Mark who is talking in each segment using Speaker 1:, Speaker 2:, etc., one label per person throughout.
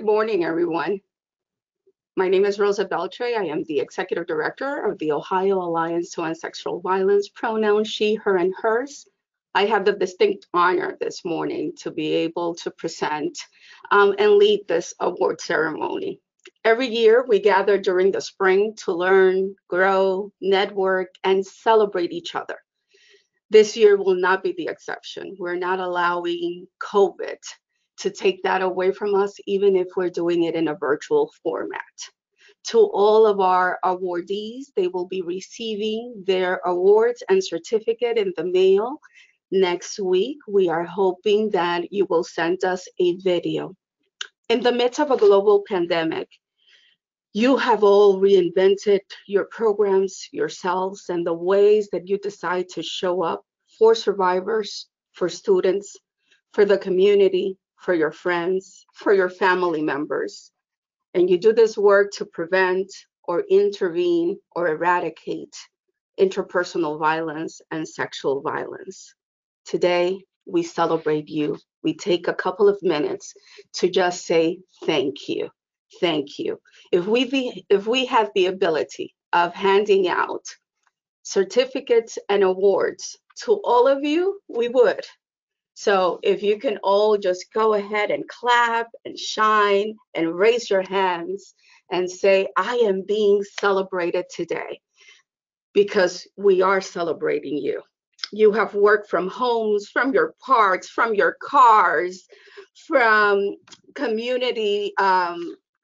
Speaker 1: Good morning, everyone. My name is Rosa Beltre. I am the Executive Director of the Ohio Alliance to End Sexual Violence, pronouns she, her, and hers. I have the distinct honor this morning to be able to present and lead this award ceremony. Every year, we gather during the spring to learn, grow, network, and celebrate each other. This year will not be the exception. We're not allowing COVID to take that away from us, even if we're doing it in a virtual format. To all of our awardees, they will be receiving their awards and certificate in the mail next week. We are hoping that you will send us a video. In the midst of a global pandemic, you have all reinvented your programs, yourselves, and the ways that you decide to show up for survivors, for students, for the community, for your friends, for your family members. And you do this work to prevent or intervene or eradicate interpersonal violence and sexual violence. Today, we celebrate you. We take a couple of minutes to just say thank you. Thank you. If we have the ability of handing out certificates and awards to all of you, we would. So if you can all just go ahead and clap and shine and raise your hands and say, I am being celebrated today, because we are celebrating you. You have worked from homes, from your parks, from your cars, from community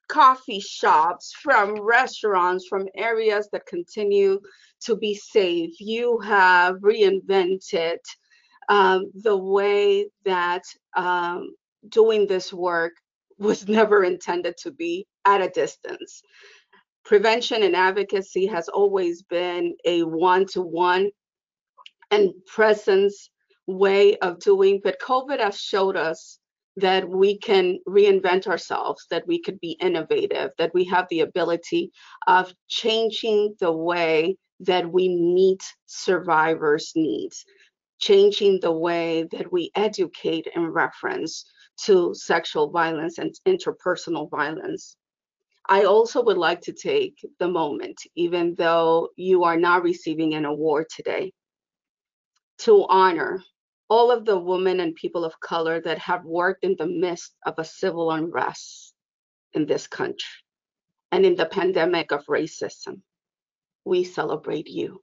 Speaker 1: coffee shops, from restaurants, from areas that continue to be safe. You have reinvented the way that doing this work was never intended to be at a distance. Prevention and advocacy has always been a one-to-one and presence way of doing, but COVID has showed us that we can reinvent ourselves, that we could be innovative, that we have the ability of changing the way that we meet survivors' needs, changing the way that we educate in reference to sexual violence and interpersonal violence. I also would like to take the moment, even though you are not receiving an award today, to honor all of the women and people of color that have worked in the midst of a civil unrest in this country and in the pandemic of racism. We celebrate you.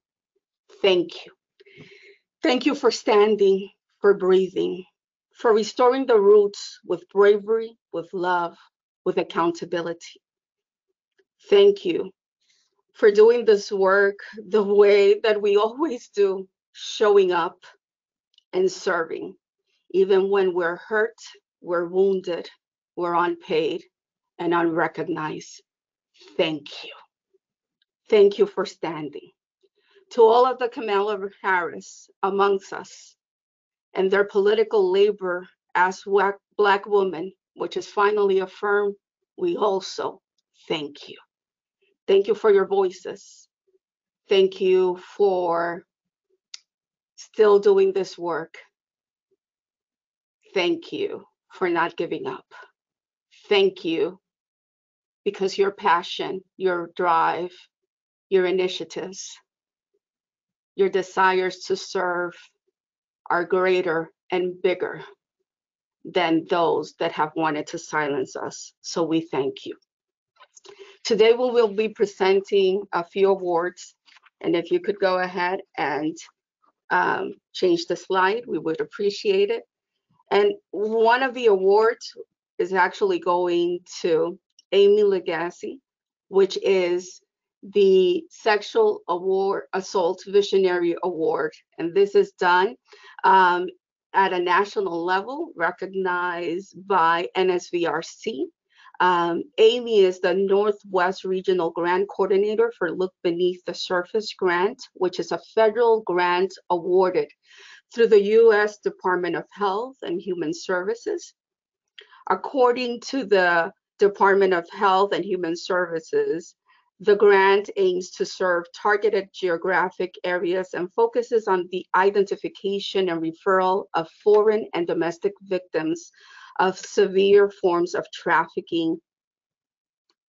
Speaker 1: Thank you. Thank you for standing, for breathing, for restoring the roots with bravery, with love, with accountability. Thank you for doing this work the way that we always do, showing up and serving, even when we're hurt, we're wounded, we're unpaid and unrecognized. Thank you. Thank you for standing. To all of the Kamala Harris amongst us and their political labor as Black women, which is finally affirmed, we also thank you. Thank you for your voices. Thank you for still doing this work. Thank you for not giving up. Thank you because your passion, your drive, your initiatives, your desires to serve are greater and bigger than those that have wanted to silence us. So we thank you. Today we will be presenting a few awards, and if you could go ahead and change the slide, we would appreciate it. And one of the awards is actually going to Amy LaGesse, which is the Sexual Assault Visionary Award. And this is done at a national level, recognized by NSVRC. Amy is the Northwest Regional Grant Coordinator for Look Beneath the Surface Grant, which is a federal grant awarded through the U.S. Department of Health and Human Services. According to the Department of Health and Human Services, the grant aims to serve targeted geographic areas and focuses on the identification and referral of foreign and domestic victims of severe forms of trafficking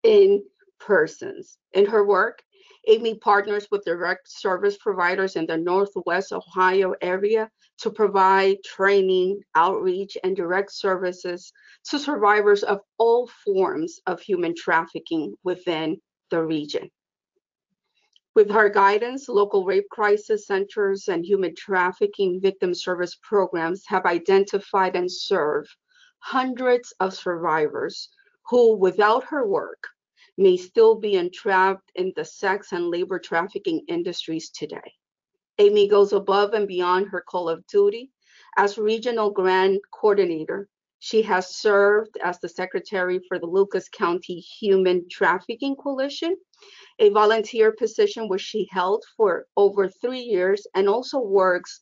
Speaker 1: in persons. In her work, Amy partners with direct service providers in the Northwest Ohio area to provide training, outreach, and direct services to survivors of all forms of human trafficking within the region. With her guidance, local rape crisis centers and human trafficking victim service programs have identified and served hundreds of survivors who, without her work, may still be entrapped in the sex and labor trafficking industries today. Amy goes above and beyond her call of duty. As Regional Grant Coordinator, she has served as the Secretary for the Lucas County Human Trafficking Coalition, a volunteer position which she held for over 3 years, and also works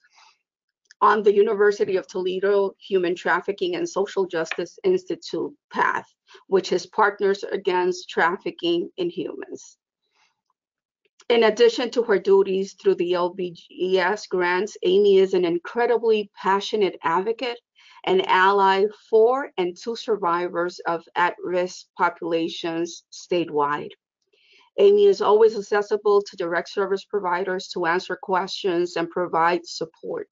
Speaker 1: on the University of Toledo Human Trafficking and Social Justice Institute PATH, which is Partners Against Trafficking in Humans. In addition to her duties through the LBGS grants, Amy is an incredibly passionate advocate and ally for and to survivors of at-risk populations statewide. Amy is always accessible to direct service providers to answer questions and provide support.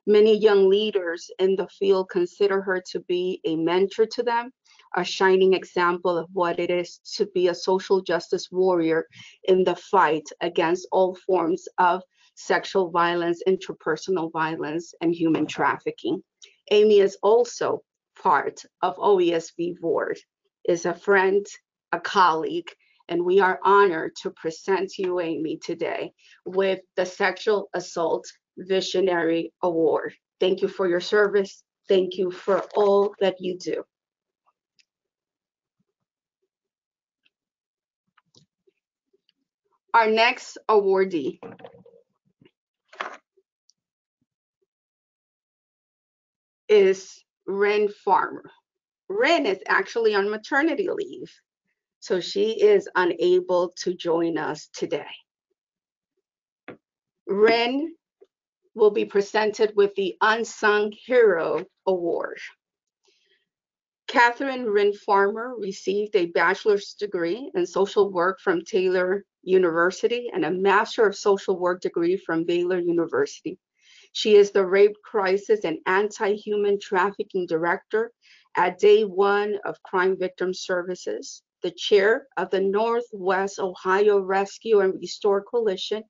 Speaker 1: Many young leaders in the field consider her to be a mentor to them, a shining example of what it is to be a social justice warrior in the fight against all forms of sexual violence, interpersonal violence, and human trafficking. Amy is also part of OAESV board, is a friend, a colleague, and we are honored to present you, Amy, today with the Sexual Assault Visionary Award. Thank you for your service. Thank you for all that you do. Our next awardee is Ren Farmer. Ren is actually on maternity leave, so she is unable to join us today. Ren will be presented with the Unsung Hero Award. Catherine Ren Farmer received a bachelor's degree in social work from Taylor University and a Master of Social Work degree from Baylor University. She is the Rape Crisis and Anti-Human Trafficking Director at Day One of Crime Victim Services, the chair of the Northwest Ohio Rescue and Restore Coalition.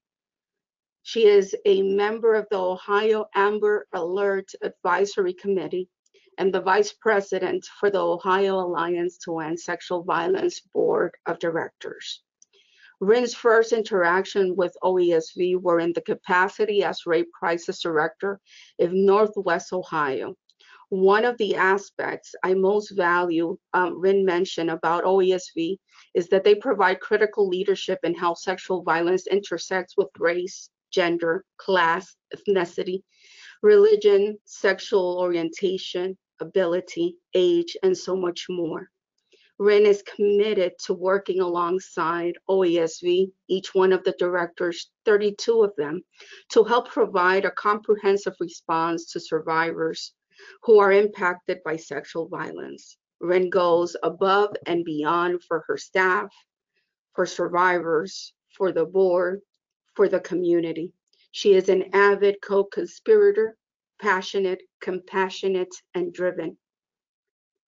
Speaker 1: She is a member of the Ohio Amber Alert Advisory Committee and the vice president for the Ohio Alliance to End Sexual Violence Board of Directors. Ren's first interaction with OAESV were in the capacity as Rape Crisis Director in Northwest Ohio. One of the aspects I most value, Ren mentioned about OAESV, is that they provide critical leadership in how sexual violence intersects with race, gender, class, ethnicity, religion, sexual orientation, ability, age, and so much more. Ren is committed to working alongside OAESV, each one of the directors, 32 of them, to help provide a comprehensive response to survivors who are impacted by sexual violence. Ren goes above and beyond for her staff, for survivors, for the board, for the community. She is an avid co-conspirator, passionate, compassionate, and driven.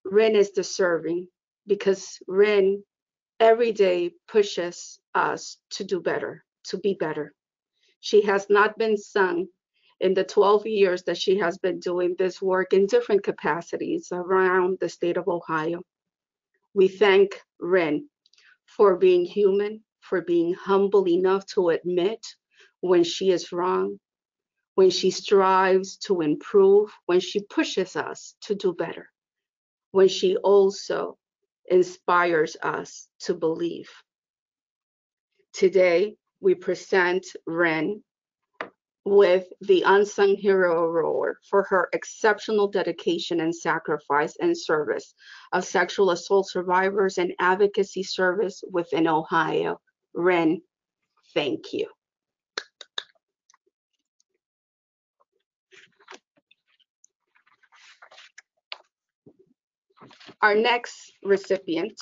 Speaker 1: Ren is deserving because Ren every day pushes us to do better, to be better. She has not been sung in the 12 years that she has been doing this work in different capacities around the state of Ohio. We thank Ren for being human, for being humble enough to admit when she is wrong, when she strives to improve, when she pushes us to do better, when she also inspires us to believe. Today, we present Ren with the Unsung Hero Award for her exceptional dedication and sacrifice and service of sexual assault survivors and advocacy service within Ohio. Ren, thank you. Our next recipient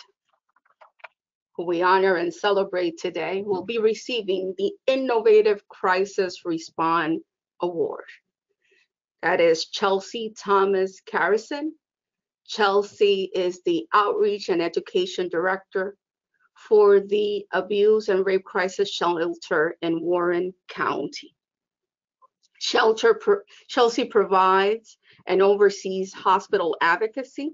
Speaker 1: who we honor and celebrate today, will be receiving the Innovative Crisis Response Award. That is Chelsie Thomas-Karason. Chelsie is the Outreach and Education Director for the Abuse and Rape Crisis Shelter in Warren County. Chelsie provides and oversees hospital advocacy,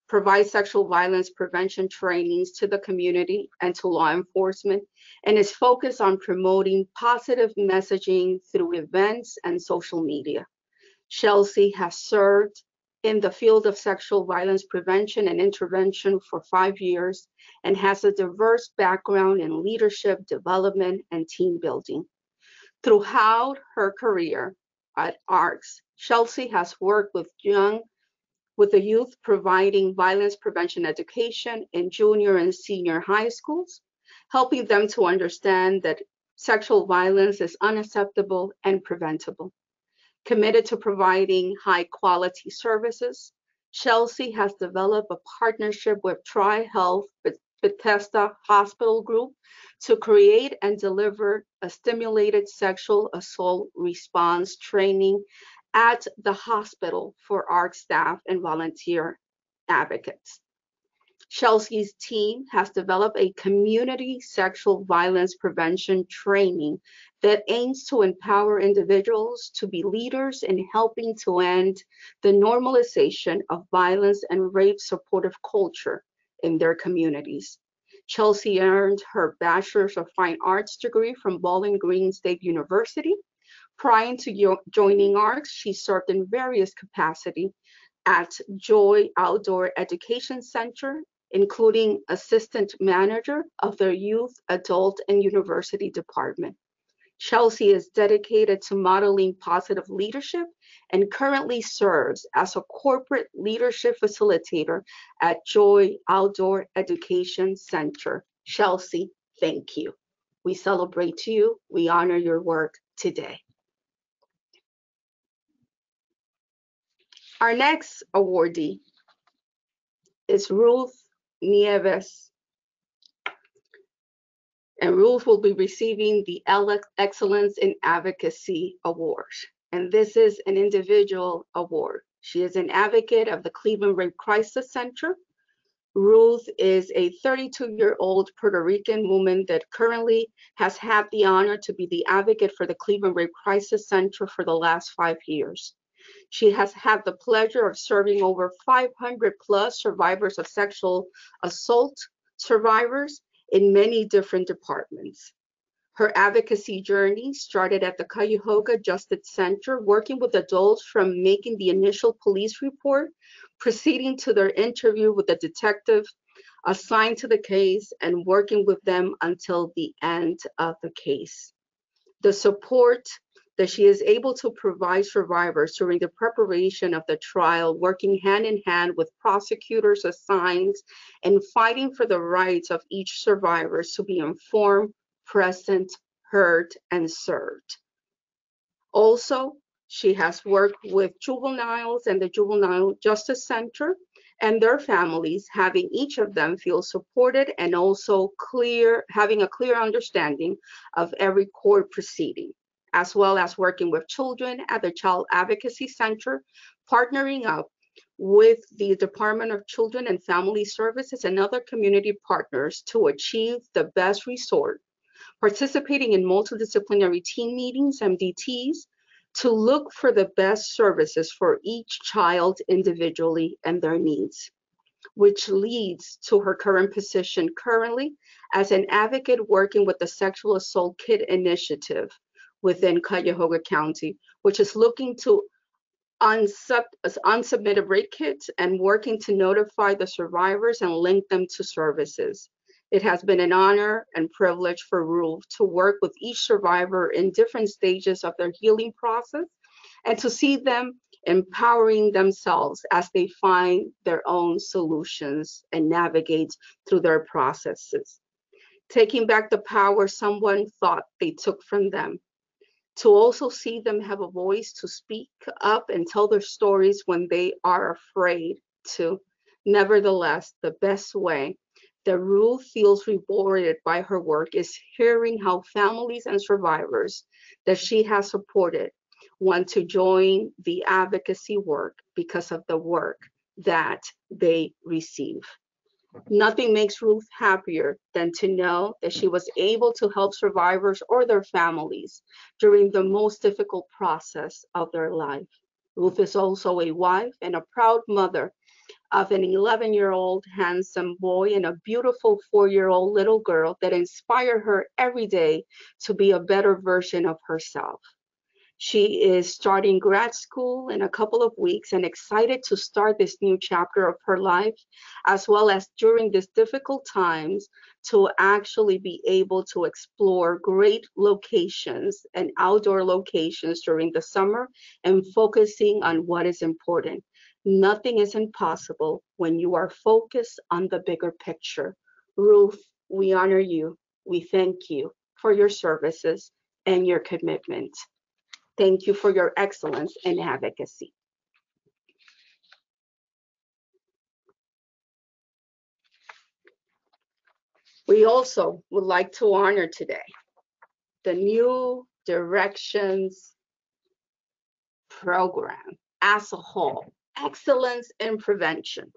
Speaker 1: provides sexual violence prevention trainings to the community and to law enforcement, and is focused on promoting positive messaging through events and social media. Chelsie has served in the field of sexual violence prevention and intervention for 5 years and has a diverse background in leadership, development, and team building. Throughout her career at ARCS, Chelsie has worked with the youth, providing violence prevention education in junior and senior high schools, helping them to understand that sexual violence is unacceptable and preventable. Committed to providing high quality services, Chelsie has developed a partnership with Tri-Health Bethesda Hospital Group to create and deliver a stimulated sexual assault response training at the hospital for ARC staff and volunteer advocates. Chelsie's team has developed a community sexual violence prevention training that aims to empower individuals to be leaders in helping to end the normalization of violence and rape supportive culture in their communities. Chelsie earned her Bachelor's of Fine Arts degree from Bowling Green State University. Prior to joining ARCS, she served in various capacities at Joy Outdoor Education Center, including assistant manager of their youth, adult, and university department. Chelsie is dedicated to modeling positive leadership and currently serves as a corporate leadership facilitator at Joy Outdoor Education Center. Chelsie, thank you. We celebrate you. We honor your work today. Our next awardee is Ruth Nieves. And Ruth will be receiving the Excellence in Advocacy Award. And this is an individual award. She is an advocate of the Cleveland Rape Crisis Center. Ruth is a 32-year-old Puerto Rican woman that currently has had the honor to be the advocate for the Cleveland Rape Crisis Center for the last 5 years. She has had the pleasure of serving over 500 plus survivors of sexual assault survivors in many different departments. Her advocacy journey started at the Cuyahoga Justice Center, working with adults from making the initial police report, proceeding to their interview with the detective assigned to the case, and working with them until the end of the case. The support that she is able to provide survivors during the preparation of the trial, working hand in hand with prosecutors assigned and fighting for the rights of each survivor to be informed, present, heard, and served. Also, she has worked with juveniles and the Juvenile Justice Center and their families, having each of them feel supported and also having a clear understanding of every court proceeding, as well as working with children at the Child Advocacy Center, partnering up with the Department of Children and Family Services and other community partners to achieve the best resort, participating in multidisciplinary team meetings, MDTs, to look for the best services for each child individually and their needs, which leads to her current position currently as an advocate working with the Sexual Assault Kit Initiative within Cuyahoga County, which is looking to unsubmitted rape kits and working to notify the survivors and link them to services. It has been an honor and privilege for Ruth to work with each survivor in different stages of their healing process and to see them empowering themselves as they find their own solutions and navigate through their processes. Taking back the power someone thought they took from them, to also see them have a voice to speak up and tell their stories when they are afraid to. Nevertheless, the best way that Ruth feels rewarded by her work is hearing how families and survivors that she has supported want to join the advocacy work because of the work that they receive. Nothing makes Ruth happier than to know that she was able to help survivors or their families during the most difficult process of their life. Ruth is also a wife and a proud mother of an 11-year-old handsome boy and a beautiful 4-year-old little girl that inspire her every day to be a better version of herself. She is starting grad school in a couple of weeks and excited to start this new chapter of her life, as well as during these difficult times to actually be able to explore great locations and outdoor locations during the summer and focusing on what is important. Nothing is impossible when you are focused on the bigger picture. Ruth, we honor you. We thank you for your services and your commitment. Thank you for your excellence in advocacy. We also would like to honor today the New Directions program as a whole, Excellence in Prevention.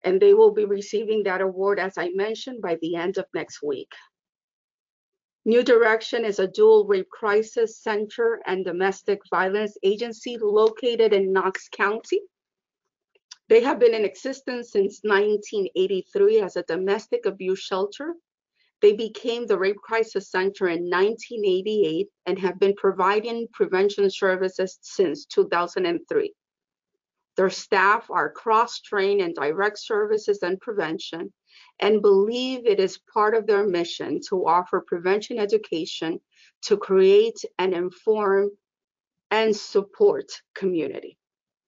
Speaker 1: And they will be receiving that award, as I mentioned, by the end of next week. New Direction is a dual rape crisis center and domestic violence agency located in Knox County. They have been in existence since 1983 as a domestic abuse shelter. They became the Rape Crisis Center in 1988 and have been providing prevention services since 2003. Their staff are cross-trained in direct services and prevention and believe it is part of their mission to offer prevention education to create and inform and support community.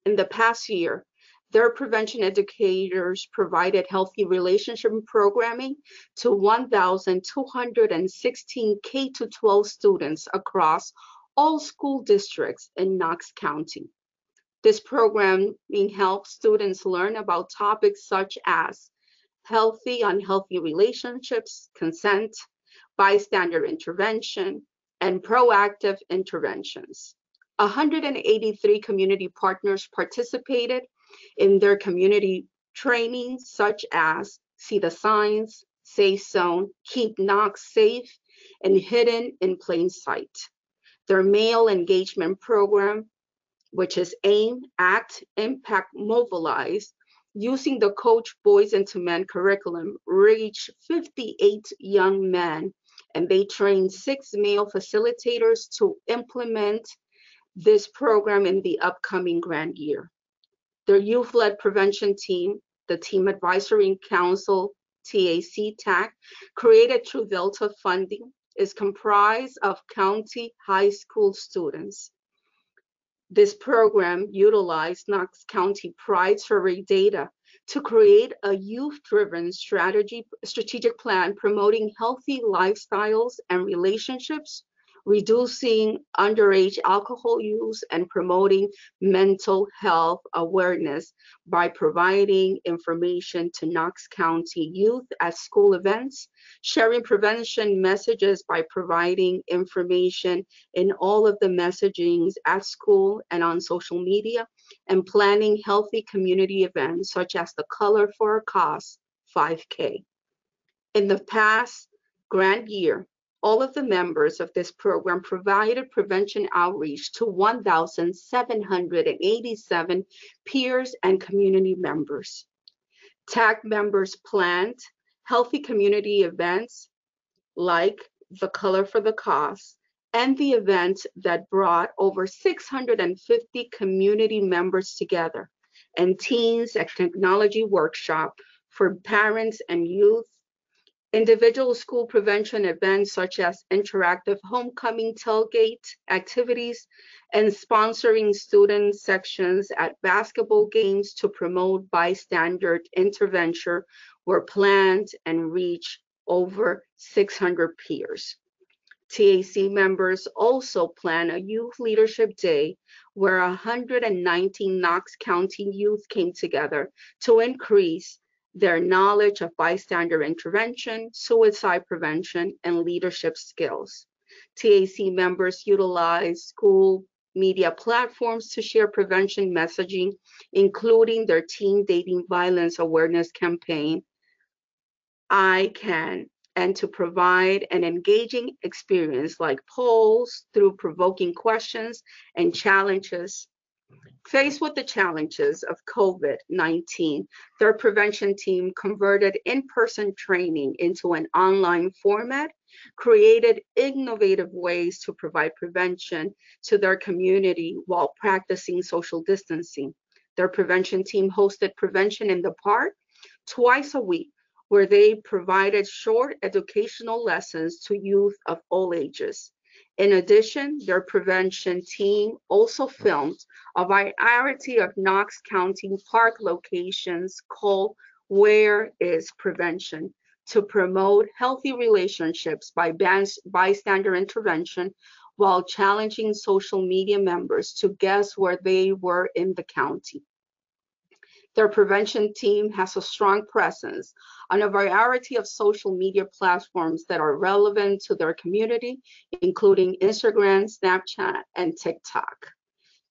Speaker 1: In the past year, their prevention educators provided healthy relationship programming to 1,216 K-12 students across all school districts in Knox County. This programming helps students learn about topics such as healthy, unhealthy relationships, consent, bystander intervention, and proactive interventions. 183 community partners participated in their community trainings such as See the Signs, Safe Zone, Keep Knox Safe, and Hidden in Plain Sight. Their male engagement program, which is Aim, Act, Impact, Mobilize, using the Coach Boys into Men curriculum, reached 58 young men, and they trained 6 male facilitators to implement this program in the upcoming grant year. Their youth-led prevention team, the Team Advisory Council, TAC, created through Delta funding, is comprised of county high school students. This program utilized Knox County Pride Survey data to create a youth-driven strategic plan promoting healthy lifestyles and relationships, reducing underage alcohol use, and promoting mental health awareness by providing information to Knox County youth at school events, sharing prevention messages by providing information in all of the messagings at school and on social media, and planning healthy community events such as the Color for a Cause 5K. In the past grant year, all of the members of this program provided prevention outreach to 1,787 peers and community members. TAC members planned healthy community events like the Color for the Cause and the event that brought over 650 community members together, and teens and technology workshop for parents and youth, individual school prevention events such as interactive homecoming tailgate activities, and sponsoring student sections at basketball games to promote bystander intervention were planned and reached over 600 peers. TAC members also plan a Youth Leadership Day where 119 Knox County youth came together to increase their knowledge of bystander intervention, suicide prevention, and leadership skills. TAC members utilize school media platforms to share prevention messaging, including their teen dating violence awareness campaign, I Can, and to provide an engaging experience like polls through provoking questions and challenges. Faced with the challenges of COVID-19, their prevention team converted in-person training into an online format, created innovative ways to provide prevention to their community while practicing social distancing. Their prevention team hosted Prevention in the Park twice a week, where they provided short educational lessons to youth of all ages. In addition, their prevention team also filmed a variety of Knox County park locations called Where is Prevention to promote healthy relationships by bystander intervention while challenging social media members to guess where they were in the county. Their prevention team has a strong presence on a variety of social media platforms that are relevant to their community, including Instagram, Snapchat, and TikTok.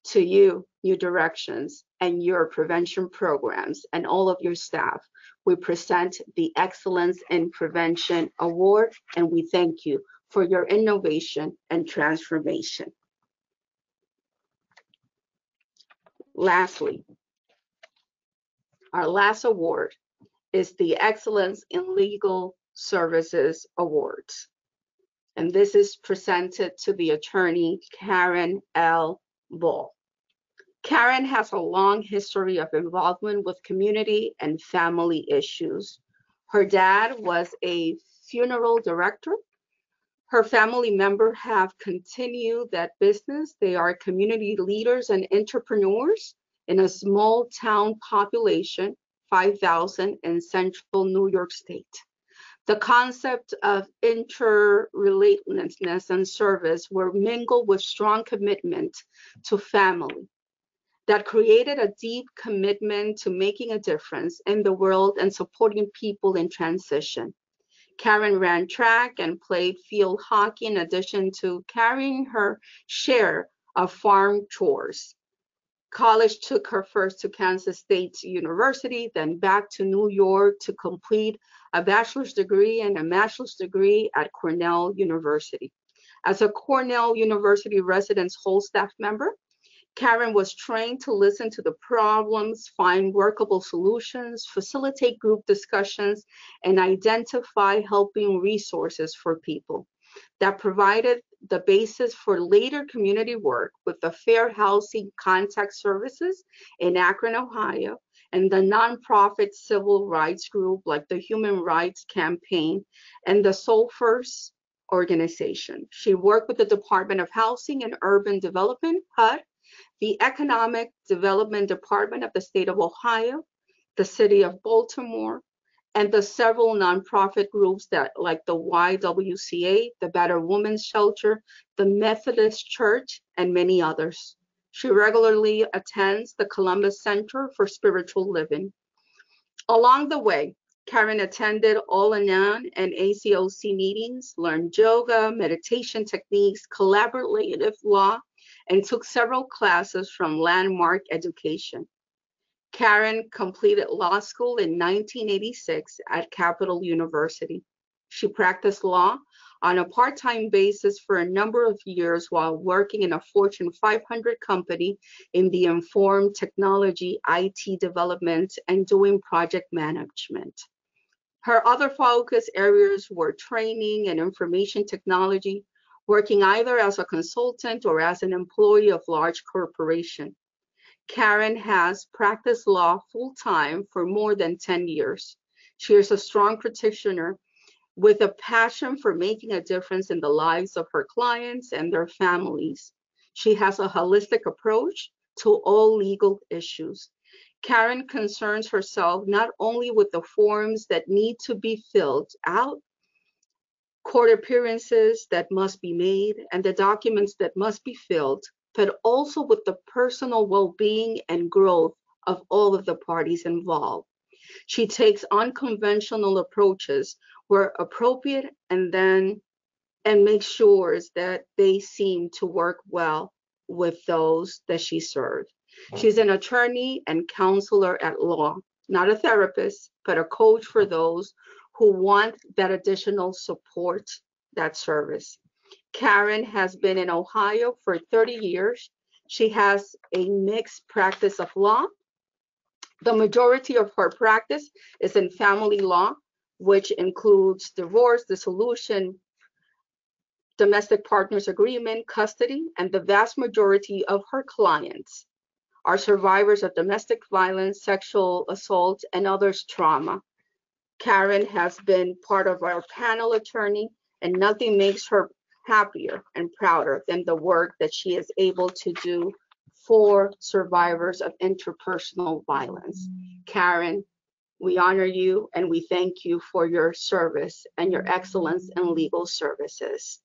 Speaker 1: To you, New Directions, and your prevention programs, and all of your staff, we present the Excellence in Prevention Award, and we thank you for your innovation and transformation. Lastly, our last award is the Excellence in Legal Services Awards. And this is presented to the attorney, Karen L. Ball. Karen has a long history of involvement with community and family issues. Her dad was a funeral director. Her family members have continued that business. They are community leaders and entrepreneurs in a small town population, 5,000 in central New York State. The concept of interrelatedness and service were mingled with strong commitment to family that created a deep commitment to making a difference in the world and supporting people in transition. Karen ran track and played field hockey in addition to carrying her share of farm chores. College took her first to Kansas State University, then back to New York to complete a bachelor's degree and a master's degree at Cornell University. As a Cornell University Residence Whole staff member, Karen was trained to listen to the problems, find workable solutions, facilitate group discussions, and identify helping resources for people. That provided the basis for later community work with the Fair Housing Contact Services in Akron, Ohio, and the nonprofit civil rights group like the Human Rights Campaign and the Soul First organization. She worked with the Department of Housing and Urban Development, HUD, the Economic Development Department of the state of Ohio, the city of Baltimore, and the several nonprofit groups that like the YWCA, the Battered Women's Shelter, the Methodist Church, and many others. She regularly attends the Columbus Center for Spiritual Living. Along the way, Karen attended All-in-One and ACOC meetings, learned yoga, meditation techniques, collaborative law, and took several classes from Landmark Education. Karen completed law school in 1986 at Capital University. She practiced law on a part-time basis for a number of years while working in a Fortune 500 company in the informed technology, IT development, and doing project management. Her other focus areas were training and information technology, working either as a consultant or as an employee of large corporation. Karen has practiced law full-time for more than 10 years. She is a strong practitioner with a passion for making a difference in the lives of her clients and their families. She has a holistic approach to all legal issues. Karen concerns herself not only with the forms that need to be filled out, court appearances that must be made, and the documents that must be filled, but also with the personal well-being and growth of all of the parties involved. She takes unconventional approaches where appropriate and makes sure that they seem to work well with those that she serves. She's an attorney and counselor at law, not a therapist, but a coach for those who want that additional support, that service. Karen has been in Ohio for 30 years. She has a mixed practice of law. The majority of her practice is in family law, which includes divorce, dissolution, domestic partners agreement, custody, and the vast majority of her clients are survivors of domestic violence, sexual assault, and others trauma. Karen has been part of our panel attorney, and nothing makes her happier and prouder than the work that she is able to do for survivors of interpersonal violence. Karen, we honor you and we thank you for your service and your excellence in legal services.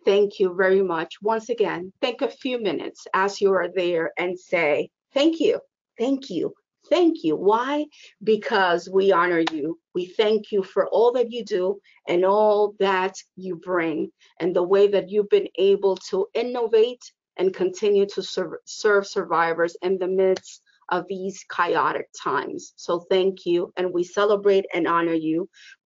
Speaker 1: Thank you very much. Once again, take a few minutes as you are there and say, thank you, thank you, thank you. Why? Because we honor you. We thank you for all that you do and all that you bring and the way that you've been able to innovate and continue to serve survivors in the midst of these chaotic times. So thank you, and we celebrate and honor you